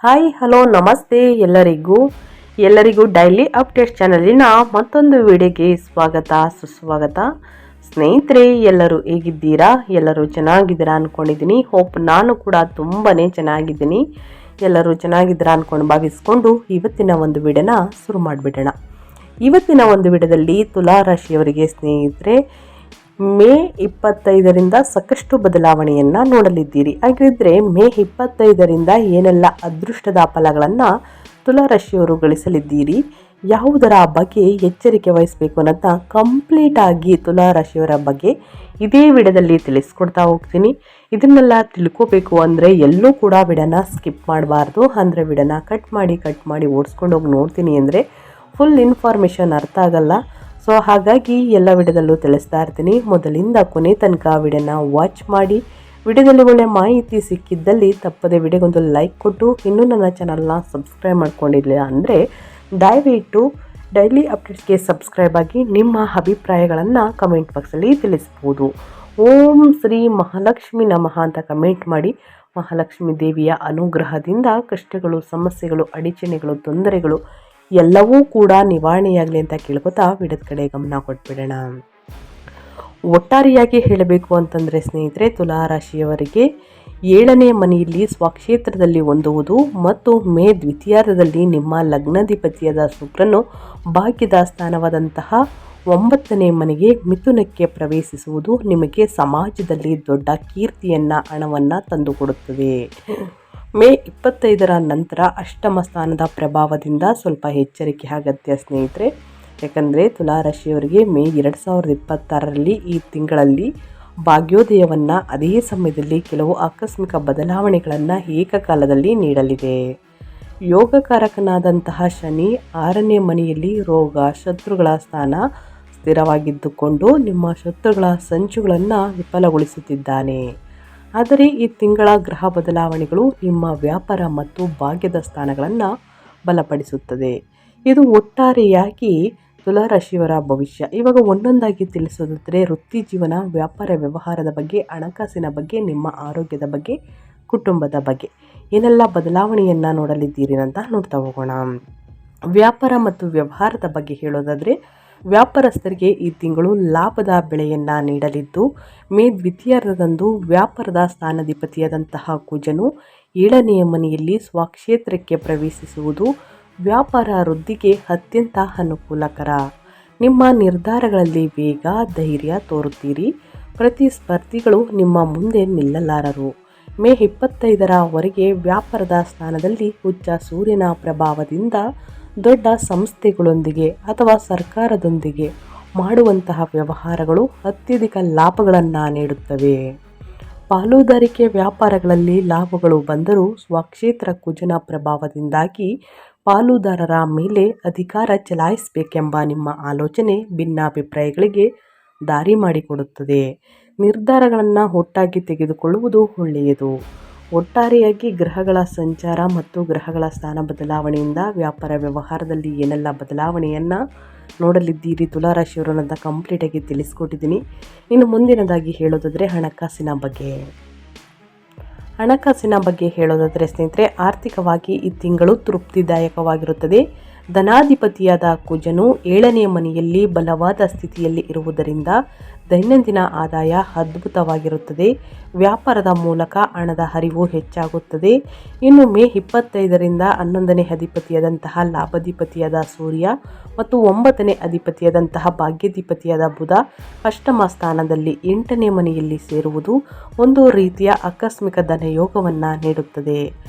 Hi hello ನಮಸ್ತೆ ಎಲ್ಲರಿಗೂ daily update ಚಾನಲಿನ ಮತ್ತೊಂದು ವಿಡಿಯೋಗೆ ಸ್ವಾಗತ ಸುಸ್ವಾಗತ. ಸ್ನೇಹಿತರೆ, ಎಲ್ಲರೂ ಹೇಗಿದ್ದೀರಾ? ಎಲ್ಲರೂ ಚೆನ್ನಾಗಿದ್ದೀರಾ ಅಂದ್ಕೊಂಡಿದ್ದೀನಿ. ಹೋಪ್ ನಾನು ಕೂಡ ತುಂಬಾ ಚೆನ್ನಾಗಿದ್ದೀನಿ. ಎಲ್ಲರೂ ಚೆನ್ನಾಗಿದ್ದೀರಾ ಅಂದ್ಕೊಂಡು ಭಾವಿಸ್ಕೊಂಡು ಇವತ್ತಿನ ಒಂದು ವಿಡಿಯೋನ ಶುರು ಮಾಡಿಬಿಡೋಣ. ಇವತ್ತಿನ ಒಂದು ವಿಡಿಯೋದಲ್ಲಿ ತುಲಾ ರಾಶಿಯವರಿಗೆ ಸ್ನೇಹಿತರೆ ಮೇ 25ರಿಂದ ಸಾಕಷ್ಟು ಬದಲಾವಣೆಯನ್ನು ನೋಡಲಿದ್ದೀರಿ. ಹಾಗಿದ್ರೆ ಮೇ 25ರಿಂದ ಏನೆಲ್ಲ ಅದೃಷ್ಟದ ಫಲಗಳನ್ನು ತುಲಾರಾಶಿಯವರು ಗಳಿಸಲಿದ್ದೀರಿ, ಯಾವುದರ ಬಗ್ಗೆ ಎಚ್ಚರಿಕೆ ವಹಿಸಬೇಕು ಅನ್ನೋದನ್ನ ಕಂಪ್ಲೀಟ್ ಆಗಿ ತುಲಾರಾಶಿಯವರ ಬಗ್ಗೆ ಇದೇ ವಿಡಿಯೋದಲ್ಲಿ ತಿಳಿಸ್ಕೊಡ್ತಾ ಹೋಗ್ತೀನಿ. ಇದನ್ನೆಲ್ಲ ತಿಳ್ಕೋಬೇಕು ಅಂದರೆ ಎಲ್ಲೂ ಕೂಡ ವಿಡಿಯೋನ ಸ್ಕಿಪ್ ಮಾಡಬಾರ್ದು. ಅಂದರೆ ವಿಡಿಯೋನ ಕಟ್ ಮಾಡಿ ಓಡಿಸ್ಕೊಂಡು ಹೋಗಿ ನೋಡ್ತೀನಿ ಅಂದರೆ ಫುಲ್ ಇನ್ಫಾರ್ಮೇಷನ್ ಅರ್ಥ ಆಗಲ್ಲ. ಸೊ ಹಾಗಾಗಿ ಎಲ್ಲ ವಿಡಿಯೋದಲ್ಲೂ ತಿಳಿಸ್ತಾ ಇರ್ತೀನಿ. ಮೊದಲಿಂದ ಕೊನೆ ತನಕ ವಿಡಿಯೋನ ವಾಚ್ ಮಾಡಿ. ವಿಡಿಯೋದಲ್ಲಿ ಒಳ್ಳೆ ಮಾಹಿತಿ ಸಿಕ್ಕಿದ್ದಲ್ಲಿ ತಪ್ಪದೆ ವಿಡಿಯೋಗೊಂದು ಲೈಕ್ ಕೊಟ್ಟು ಇನ್ನೂ ನನ್ನ ಚಾನಲ್ನ ಸಬ್ಸ್ಕ್ರೈಬ್ ಮಾಡ್ಕೊಂಡಿಲ್ಲ ಅಂದರೆ ದಯವಿಟ್ಟು ಡೈಲಿ ಅಪ್ಡೇಟ್ಸ್ಗೆ ಸಬ್ಸ್ಕ್ರೈಬ್ ಆಗಿ ನಿಮ್ಮ ಅಭಿಪ್ರಾಯಗಳನ್ನು ಕಮೆಂಟ್ ಬಾಕ್ಸಲ್ಲಿ ತಿಳಿಸ್ಬೋದು. ಓಂ ಶ್ರೀ ಮಹಾಲಕ್ಷ್ಮಿ ನಮಃ ಅಂತ ಕಮೆಂಟ್ ಮಾಡಿ. ಮಹಾಲಕ್ಷ್ಮಿ ದೇವಿಯ ಅನುಗ್ರಹದಿಂದ ಕಷ್ಟಗಳು, ಸಮಸ್ಯೆಗಳು, ಅಡಚಣೆಗಳು, ತೊಂದರೆಗಳು ಎಲ್ಲವೂ ಕೂಡ ನಿವಾರಣೆಯಾಗಲಿ ಅಂತ ಕೇಳ್ಕೊತಾ ವಿಡಿಯೋದ ಕಡೆ ಗಮನ ಕೊಟ್ಬಿಡೋಣ. ಒಟ್ಟಾರೆಯಾಗಿ ಹೇಳಬೇಕು ಅಂತಂದರೆ ಸ್ನೇಹಿತರೆ, ತುಲಾರಾಶಿಯವರಿಗೆ 7ನೇ ಮನೆಯಲ್ಲಿ ಸ್ವಕ್ಷೇತ್ರದಲ್ಲಿ ಹೊಂದುವುದು ಮತ್ತು ಮೇ ದ್ವಿತೀಯಾರ್ಧದಲ್ಲಿ ನಿಮ್ಮ ಲಗ್ನಾಧಿಪತಿಯಾದ ಶುಕ್ರನು ಭಾಗ್ಯದ ಸ್ಥಾನವಾದಂತಹ 9ನೇ ಮನೆಗೆ ಮಿಥುನಕ್ಕೆ ಪ್ರವೇಶಿಸುವುದು ನಿಮಗೆ ಸಮಾಜದಲ್ಲಿ ದೊಡ್ಡ ಕೀರ್ತಿಯನ್ನು, ಹಣವನ್ನು ತಂದುಕೊಡುತ್ತದೆ. ಮೇ 25ರ ನಂತರ ಅಷ್ಟಮ ಸ್ಥಾನದ ಪ್ರಭಾವದಿಂದ ಸ್ವಲ್ಪ ಎಚ್ಚರಿಕೆ ಅಗತ್ಯ ಸ್ನೇಹಿತರೆ. ಯಾಕಂದರೆ ತುಲಾರಾಶಿಯವರಿಗೆ ಮೇ 2026ರಲ್ಲಿ ಈ ತಿಂಗಳಲ್ಲಿ ಭಾಗ್ಯೋದಯವನ್ನು, ಅದೇ ಸಮಯದಲ್ಲಿ ಕೆಲವು ಆಕಸ್ಮಿಕ ಬದಲಾವಣೆಗಳನ್ನು ಏಕಕಾಲದಲ್ಲಿ ನೀಡಲಿದೆ. ಯೋಗಕಾರಕನಾದಂತಹ ಶನಿ 6ನೇ ಮನೆಯಲ್ಲಿ ರೋಗ, ಶತ್ರುಗಳ ಸ್ಥಾನ ಸ್ಥಿರವಾಗಿದ್ದುಕೊಂಡು ನಿಮ್ಮ ಶತ್ರುಗಳ ಸಂಚುಗಳನ್ನು ವಿಫಲಗೊಳಿಸುತ್ತಿದ್ದಾನೆ. ಆದರೆ ಈ ತಿಂಗಳ ಗ್ರಹ ಬದಲಾವಣೆಗಳು ನಿಮ್ಮ ವ್ಯಾಪಾರ ಮತ್ತು ಭಾಗ್ಯದ ಸ್ಥಾನಗಳನ್ನು ಬಲಪಡಿಸುತ್ತದೆ. ಇದು ಒಟ್ಟಾರೆಯಾಗಿ ತುಲಾರಾಶಿಯವರ ಭವಿಷ್ಯ. ಇವಾಗ ಒಂದೊಂದಾಗಿ ತಿಳಿಸೋದಾದರೆ ವೃತ್ತಿ ಜೀವನ, ವ್ಯಾಪಾರ ವ್ಯವಹಾರದ ಬಗ್ಗೆ, ಹಣಕಾಸಿನ ಬಗ್ಗೆ, ನಿಮ್ಮ ಆರೋಗ್ಯದ ಬಗ್ಗೆ, ಕುಟುಂಬದ ಬಗ್ಗೆ ಏನೆಲ್ಲ ಬದಲಾವಣೆಯನ್ನು ನೋಡಲಿದ್ದೀರಿ ಅಂತ ನೋಡ್ತಾ ಹೋಗೋಣ. ವ್ಯಾಪಾರ ಮತ್ತು ವ್ಯವಹಾರದ ಬಗ್ಗೆ ಹೇಳೋದಾದರೆ ವ್ಯಾಪಾರಸ್ಥರಿಗೆ ಈ ತಿಂಗಳು ಲಾಭದ ಬೆಳೆಯನ್ನು ನೀಡಲಿದ್ದು, ಮೇ ದ್ವಿತೀಯಾರ್ಧದಂದು ವ್ಯಾಪಾರದ ಸ್ಥಾನಾಧಿಪತಿಯಾದಂತಹ ಕುಜನು 7ನೇ ಮನೆಯಲ್ಲಿ ಸ್ವಕ್ಷೇತ್ರಕ್ಕೆ ಪ್ರವೇಶಿಸುವುದು ವ್ಯಾಪಾರ ವೃದ್ಧಿಗೆ ಅತ್ಯಂತ ಅನುಕೂಲಕರ. ನಿಮ್ಮ ನಿರ್ಧಾರಗಳಲ್ಲಿ ವೇಗ, ಧೈರ್ಯ ತೋರುತ್ತೀರಿ. ಪ್ರತಿಸ್ಪರ್ಧಿಗಳು ನಿಮ್ಮ ಮುಂದೆ ನಿಲ್ಲಲಾರರು. ಮೇ 25ರವರೆಗೆ ವ್ಯಾಪಾರದ ಸ್ಥಾನದಲ್ಲಿ ಉಚ್ಚ ಸೂರ್ಯನ ಪ್ರಭಾವದಿಂದ ದೊಡ್ಡ ಸಂಸ್ಥೆಗಳೊಂದಿಗೆ ಅಥವಾ ಸರ್ಕಾರದೊಂದಿಗೆ ಮಾಡುವಂತಹ ವ್ಯವಹಾರಗಳು ಅತ್ಯಧಿಕ ಲಾಭಗಳನ್ನು ನೀಡುತ್ತವೆ. ಪಾಲುದಾರಿಕೆ ವ್ಯಾಪಾರಗಳಲ್ಲಿ ಲಾಭಗಳು ಬಂದರೂ ಸ್ವಕ್ಷೇತ್ರ ಕುಜನ ಪ್ರಭಾವದಿಂದಾಗಿ ಪಾಲುದಾರರ ಮೇಲೆ ಅಧಿಕಾರ ಚಲಾಯಿಸಬೇಕೆಂಬ ನಿಮ್ಮ ಆಲೋಚನೆ ಭಿನ್ನಾಭಿಪ್ರಾಯಗಳಿಗೆ ದಾರಿ ಮಾಡಿಕೊಡುತ್ತದೆ. ನಿರ್ಧಾರಗಳನ್ನು ಒಟ್ಟಾಗಿ ತೆಗೆದುಕೊಳ್ಳುವುದು ಒಳ್ಳೆಯದು. ಒಟ್ಟಾರೆಯಾಗಿ ಗ್ರಹಗಳ ಸಂಚಾರ ಮತ್ತು ಗ್ರಹಗಳ ಸ್ಥಾನ ಬದಲಾವಣೆಯಿಂದ ವ್ಯಾಪಾರ ವ್ಯವಹಾರದಲ್ಲಿ ಏನೆಲ್ಲ ಬದಲಾವಣೆಯನ್ನು ನೋಡಲಿದ್ದೀರಿ ತುಲಾರಾಶಿಯವರು ಅನ್ನೋದನ್ನ ಕಂಪ್ಲೀಟಾಗಿ ತಿಳಿಸ್ಕೊಟ್ಟಿದ್ದೀನಿ. ಇನ್ನು ಮುಂದಿನದಾಗಿ ಹೇಳೋದಾದರೆ ಹಣಕಾಸಿನ ಬಗ್ಗೆ ಹೇಳೋದಾದರೆ ಸ್ನೇಹಿತರೆ, ಆರ್ಥಿಕವಾಗಿ ಈ ತಿಂಗಳು ತೃಪ್ತಿದಾಯಕವಾಗಿರುತ್ತದೆ. ಧನಾಧಿಪತಿಯಾದ ಕುಜನು 7ನೇ ಮನೆಯಲ್ಲಿ ಬಲವಾದ ಸ್ಥಿತಿಯಲ್ಲಿ ಇರುವುದರಿಂದ ದೈನಂದಿನ ಆದಾಯ ಅದ್ಭುತವಾಗಿರುತ್ತದೆ. ವ್ಯಾಪಾರದ ಮೂಲಕ ಹಣದ ಹರಿವು ಹೆಚ್ಚಾಗುತ್ತದೆ. ಇನ್ನು ಮೇ 25ರಿಂದ 11ನೇ ಅಧಿಪತಿಯಾದಂತಹ ಲಾಭಾಧಿಪತಿಯಾದ ಸೂರ್ಯ ಮತ್ತು 9ನೇ ಅಧಿಪತಿಯಾದಂತಹ ಭಾಗ್ಯಾಧಿಪತಿಯಾದ ಬುಧ ಅಷ್ಟಮ ಸ್ಥಾನದಲ್ಲಿ 8ನೇ ಮನೆಯಲ್ಲಿ ಸೇರುವುದು ಒಂದು ರೀತಿಯ ಆಕಸ್ಮಿಕ ಧನಯೋಗವನ್ನು ನೀಡುತ್ತದೆ.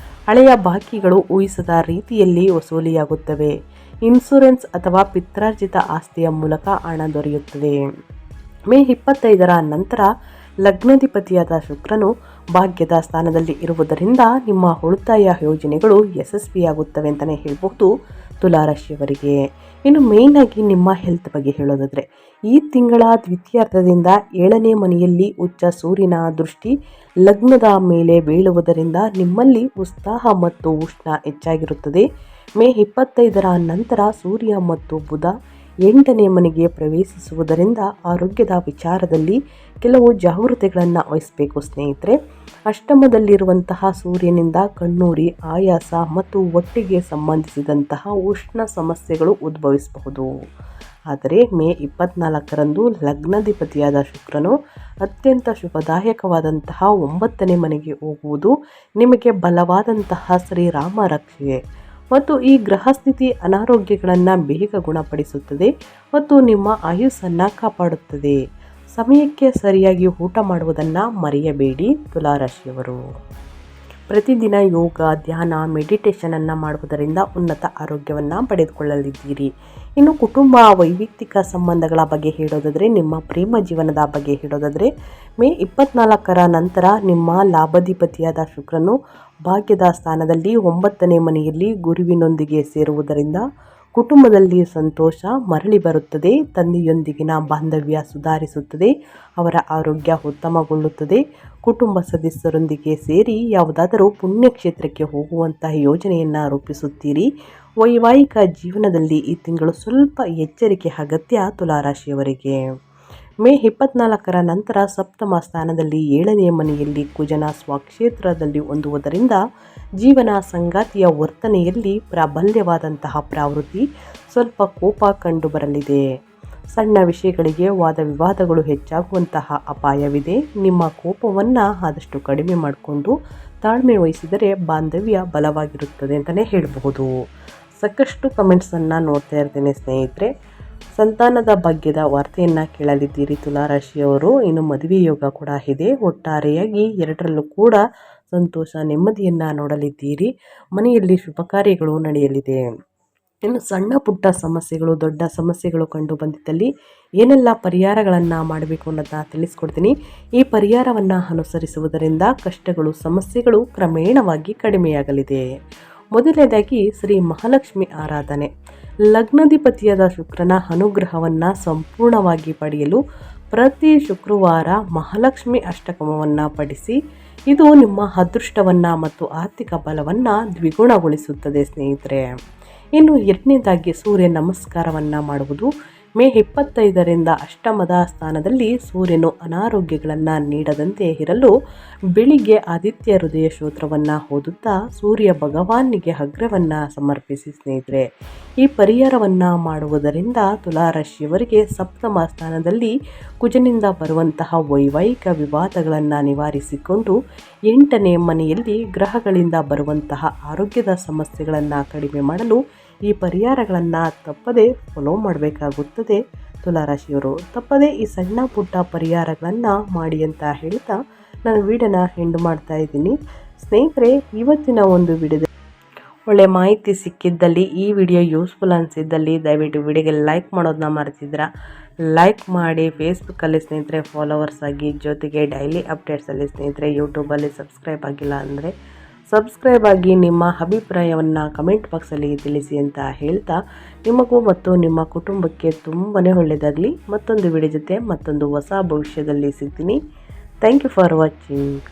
ಹಳೆಯ ಬಾಕಿಗಳು ಊಹಿಸದ ರೀತಿಯಲ್ಲಿ ವಸೂಲಿಯಾಗುತ್ತವೆ. ಇನ್ಶೂರೆನ್ಸ್ ಅಥವಾ ಪಿತ್ರಾರ್ಜಿತ ಆಸ್ತಿಯ ಮೂಲಕ ಹಣ ದೊರೆಯುತ್ತದೆ. ಮೇ 25ರ ನಂತರ ಲಗ್ನಾಧಿಪತಿಯಾದ ಶುಕ್ರನು ಭಾಗ್ಯದ ಸ್ಥಾನದಲ್ಲಿ ಇರುವುದರಿಂದ ನಿಮ್ಮ ಉಳಿತಾಯ ಯೋಜನೆಗಳು ಯಶಸ್ವಿಯಾಗುತ್ತವೆ ಅಂತಲೇ ಹೇಳ್ಬೋದು ತುಲಾರಾಶಿಯವರಿಗೆ. ಇನ್ನು ಮೇಯ್ನಾಗಿ ನಿಮ್ಮ ಹೆಲ್ತ್ ಬಗ್ಗೆ ಹೇಳೋದಾದರೆ ಈ ತಿಂಗಳ ದ್ವಿತೀಯಾರ್ಧದಿಂದ 7ನೇ ಮನೆಯಲ್ಲಿ ಉಚ್ಚ ಸೂರ್ಯನ ದೃಷ್ಟಿ ಲಗ್ನದ ಮೇಲೆ ಬೀಳುವುದರಿಂದ ನಿಮ್ಮಲ್ಲಿ ಉತ್ಸಾಹ ಮತ್ತು ಉಷ್ಣ ಹೆಚ್ಚಾಗಿರುತ್ತದೆ. ಮೇ 25ರ ನಂತರ ಸೂರ್ಯ ಮತ್ತು ಬುಧ ಎಂಟನೇ ಮನೆಗೆ ಪ್ರವೇಶಿಸುವುದರಿಂದ ಆರೋಗ್ಯದ ವಿಚಾರದಲ್ಲಿ ಕೆಲವು ಜಾಗೃತೆಗಳನ್ನು ವಹಿಸಬೇಕು ಸ್ನೇಹಿತರೆ. ಅಷ್ಟಮದಲ್ಲಿರುವಂತಹ ಸೂರ್ಯನಿಂದ ಕಣ್ಣೂರಿ, ಆಯಾಸ ಮತ್ತು ಹೊಟ್ಟೆಗೆ ಸಂಬಂಧಿಸಿದಂತಹ ಉಷ್ಣ ಸಮಸ್ಯೆಗಳು ಉದ್ಭವಿಸಬಹುದು. ಆದರೆ ಮೇ 24ರಂದು ಲಗ್ನಾಧಿಪತಿಯಾದ ಶುಕ್ರನು ಅತ್ಯಂತ ಶುಭದಾಯಕವಾದಂತಹ 9ನೇ ಮನೆಗೆ ಹೋಗುವುದು ನಿಮಗೆ ಬಲವಾದಂತಹ ಶ್ರೀರಾಮ ರಕ್ಷೆ ಮತ್ತು ಈ ಗ್ರಹಸ್ಥಿತಿ ಅನಾರೋಗ್ಯಗಳನ್ನು ಬೇಗ ಗುಣಪಡಿಸುತ್ತದೆ ಮತ್ತು ನಿಮ್ಮ ಆಯುಸ್ಸನ್ನು ಕಾಪಾಡುತ್ತದೆ. ಸಮಯಕ್ಕೆ ಸರಿಯಾಗಿ ಊಟ ಮಾಡುವುದನ್ನು ಮರೆಯಬೇಡಿ ತುಲಾರಾಶಿಯವರು. ಪ್ರತಿದಿನ ಯೋಗ, ಧ್ಯಾನ, ಮೆಡಿಟೇಷನನ್ನು ಮಾಡುವುದರಿಂದ ಉನ್ನತ ಆರೋಗ್ಯವನ್ನು ಪಡೆದುಕೊಳ್ಳಲಿದ್ದೀರಿ. ಇನ್ನು ಕುಟುಂಬ, ವೈಯಕ್ತಿಕ ಸಂಬಂಧಗಳ ಬಗ್ಗೆ ಹೇಳೋದಾದರೆ, ನಿಮ್ಮ ಪ್ರೇಮ ಜೀವನದ ಬಗ್ಗೆ ಹೇಳೋದಾದರೆ, ಮೇ 24ರ ನಂತರ ನಿಮ್ಮ ಲಾಭಾಧಿಪತಿಯಾದ ಶುಕ್ರನು ಭಾಗ್ಯದ ಸ್ಥಾನದಲ್ಲಿ 9ನೇ ಮನೆಯಲ್ಲಿ ಗುರುವಿನೊಂದಿಗೆ ಸೇರುವುದರಿಂದ ಕುಟುಂಬದಲ್ಲಿ ಸಂತೋಷ ಮರಳಿ ಬರುತ್ತದೆ. ತಂದೆಯೊಂದಿಗಿನ ಬಾಂಧವ್ಯ ಸುಧಾರಿಸುತ್ತದೆ. ಅವರ ಆರೋಗ್ಯ ಉತ್ತಮಗೊಳ್ಳುತ್ತದೆ. ಕುಟುಂಬ ಸದಸ್ಯರೊಂದಿಗೆ ಸೇರಿ ಯಾವುದಾದರೂ ಪುಣ್ಯಕ್ಷೇತ್ರಕ್ಕೆ ಹೋಗುವಂತಹ ಯೋಜನೆಯನ್ನು ರೂಪಿಸುತ್ತೀರಿ. ವೈವಾಹಿಕ ಜೀವನದಲ್ಲಿ ಈ ತಿಂಗಳು ಸ್ವಲ್ಪ ಎಚ್ಚರಿಕೆ ಅಗತ್ಯ ತುಲಾರಾಶಿಯವರಿಗೆ. ಮೇ 24ರ ನಂತರ ಸಪ್ತಮ ಸ್ಥಾನದಲ್ಲಿ 7ನೇ ಮನೆಯಲ್ಲಿ ಕುಜನ ಸ್ವಕ್ಷೇತ್ರದಲ್ಲಿ ಹೊಂದುವುದರಿಂದ ಜೀವನ ಸಂಗಾತಿಯ ವರ್ತನೆಯಲ್ಲಿ ಪ್ರಾಬಲ್ಯವಾದಂತಹ ಪ್ರವೃತ್ತಿ, ಸ್ವಲ್ಪ ಕೋಪ ಕಂಡುಬರಲಿದೆ. ಸಣ್ಣ ವಿಷಯಗಳಿಗೆ ವಾದ ವಿವಾದಗಳು ಹೆಚ್ಚಾಗುವಂತಹ ಅಪಾಯವಿದೆ. ನಿಮ್ಮ ಕೋಪವನ್ನು ಆದಷ್ಟು ಕಡಿಮೆ ಮಾಡಿಕೊಂಡು ತಾಳ್ಮೆ ವಹಿಸಿದರೆ ಬಾಂಧವ್ಯ ಬಲವಾಗಿರುತ್ತದೆ ಅಂತಲೇ ಹೇಳಬಹುದು. ಸಾಕಷ್ಟು ಕಮೆಂಟ್ಸನ್ನು ನೋಡ್ತಾ ಇರ್ತೇನೆ ಸ್ನೇಹಿತರೆ. ಸಂತಾನದ ಭಾಗ್ಯದ ವಾರ್ತೆಯನ್ನು ಕೇಳಲಿದ್ದೀರಿ ತುಲಾರಾಶಿಯವರು. ಇನ್ನು ಮದುವೆ ಯೋಗ ಕೂಡ ಇದೆ. ಒಟ್ಟಾರೆಯಾಗಿ ಎರಡರಲ್ಲೂ ಕೂಡ ಸಂತೋಷ, ನೆಮ್ಮದಿಯನ್ನು ನೋಡಲಿದ್ದೀರಿ. ಮನೆಯಲ್ಲಿ ಶುಭ ಕಾರ್ಯಗಳು ನಡೆಯಲಿದೆ. ಇನ್ನು ಸಣ್ಣ ಪುಟ್ಟ ಸಮಸ್ಯೆಗಳು, ದೊಡ್ಡ ಸಮಸ್ಯೆಗಳು ಕಂಡು ಬಂದಿದ್ದಲ್ಲಿ ಏನೆಲ್ಲ ಪರಿಹಾರಗಳನ್ನು ಮಾಡಬೇಕು ಅನ್ನೋದನ್ನ ತಿಳಿಸ್ಕೊಡ್ತೀನಿ. ಈ ಪರಿಹಾರವನ್ನು ಅನುಸರಿಸುವುದರಿಂದ ಕಷ್ಟಗಳು, ಸಮಸ್ಯೆಗಳು ಕ್ರಮೇಣವಾಗಿ ಕಡಿಮೆಯಾಗಲಿದೆ. ಮೊದಲನೇದಾಗಿ ಶ್ರೀ ಮಹಾಲಕ್ಷ್ಮಿ ಆರಾಧನೆ. ಲಗ್ನಾಧಿಪತಿಯಾದ ಶುಕ್ರನ ಅನುಗ್ರಹವನ್ನು ಸಂಪೂರ್ಣವಾಗಿ ಪಡೆಯಲು ಪ್ರತಿ ಶುಕ್ರವಾರ ಮಹಾಲಕ್ಷ್ಮಿ ಅಷ್ಟಕವನ್ನು ಪಠಿಸಿ. ಇದು ನಿಮ್ಮ ಅದೃಷ್ಟವನ್ನು ಮತ್ತು ಆರ್ಥಿಕ ಬಲವನ್ನು ದ್ವಿಗುಣಗೊಳಿಸುತ್ತದೆ ಸ್ನೇಹಿತರೆ. ಇನ್ನು ಎರಡನೇದಾಗಿ ಸೂರ್ಯ ನಮಸ್ಕಾರವನ್ನು ಮಾಡುವುದು. ಮೇ 25ರಿಂದ ಅಷ್ಟಮದ ಸ್ಥಾನದಲ್ಲಿ ಸೂರ್ಯನು ಅನಾರೋಗ್ಯಗಳನ್ನು ನೀಡದಂತೆ ಇರಲು ಬೆಳಿಗ್ಗೆ ಆದಿತ್ಯ ಹೃದಯ ಸ್ತೋತ್ರವನ್ನು ಓದುತ್ತಾ ಸೂರ್ಯ ಭಗವಾನಿಗೆ ಅಗ್ರವನ್ನು ಸಮರ್ಪಿಸಿ ಸ್ನೇಹಿತರೆ. ಈ ಪರಿಹಾರವನ್ನು ಮಾಡುವುದರಿಂದ ತುಲಾರಾಶಿಯವರಿಗೆ ಸಪ್ತಮ ಸ್ಥಾನದಲ್ಲಿ ಕುಜನಿಂದ ಬರುವಂತಹ ವೈವಾಹಿಕ ವಿವಾದಗಳನ್ನು ನಿವಾರಿಸಿಕೊಂಡು 8ನೇ ಮನೆಯಲ್ಲಿ ಗ್ರಹಗಳಿಂದ ಬರುವಂತಹ ಆರೋಗ್ಯದ ಸಮಸ್ಯೆಗಳನ್ನು ಕಡಿಮೆ ಮಾಡಲು ಈ ಪರಿಹಾರಗಳನ್ನು ತಪ್ಪದೇ ಫಾಲೋ ಮಾಡಬೇಕಾಗುತ್ತದೆ ತುಲಾರಾಶಿಯವರು. ತಪ್ಪದೇ ಈ ಸಣ್ಣ ಪುಟ್ಟ ಪರಿಹಾರಗಳನ್ನು ಮಾಡಿ ಅಂತ ಹೇಳ್ತಾ ನಾನು ವಿಡಿಯೋನ ಎಂಡ್ ಮಾಡ್ತಾ ಇದ್ದೀನಿ ಸ್ನೇಹಿತರೆ. ಇವತ್ತಿನ ಒಂದು ವಿಡಿಯೋದಲ್ಲಿ ಒಳ್ಳೆ ಮಾಹಿತಿ ಸಿಕ್ಕಿದ್ದಲ್ಲಿ, ಈ ವಿಡಿಯೋ ಯೂಸ್ಫುಲ್ ಅನಿಸಿದ್ದಲ್ಲಿ ದಯವಿಟ್ಟು ವಿಡಿಯೋಗೆ ಲೈಕ್ ಮಾಡೋದನ್ನ ಮರೆತಿದ್ದೀರಾ, ಲೈಕ್ ಮಾಡಿ. ಫೇಸ್ಬುಕ್ಕಲ್ಲಿ ಸ್ನೇಹಿತರೆ ಫಾಲೋವರ್ಸ್ ಆಗಿ, ಜೊತೆಗೆ ಡೈಲಿ ಅಪ್ಡೇಟ್ಸಲ್ಲಿ ಸ್ನೇಹಿತರೆ ಯೂಟ್ಯೂಬಲ್ಲಿ ಸಬ್ಸ್ಕ್ರೈಬ್ ಆಗಿಲ್ಲ ಅಂದರೆ ಸಬ್ಸ್ಕ್ರೈಬ್ ಆಗಿ ನಿಮ್ಮ ಅಭಿಪ್ರಾಯವನ್ನು ಕಮೆಂಟ್ ಬಾಕ್ಸಲ್ಲಿ ತಿಳಿಸಿ ಅಂತ ಹೇಳ್ತಾ ನಿಮಗೂ ಮತ್ತು ನಿಮ್ಮ ಕುಟುಂಬಕ್ಕೆ ತುಂಬಾ ಒಳ್ಳೆಯದಾಗಲಿ. ಮತ್ತೊಂದು ವಿಡಿಯೋ ಜೊತೆ ಮತ್ತೊಂದು ಹೊಸ ಭವಿಷ್ಯದಲ್ಲಿ ಸಿಗ್ತೀನಿ. Thank you for watching.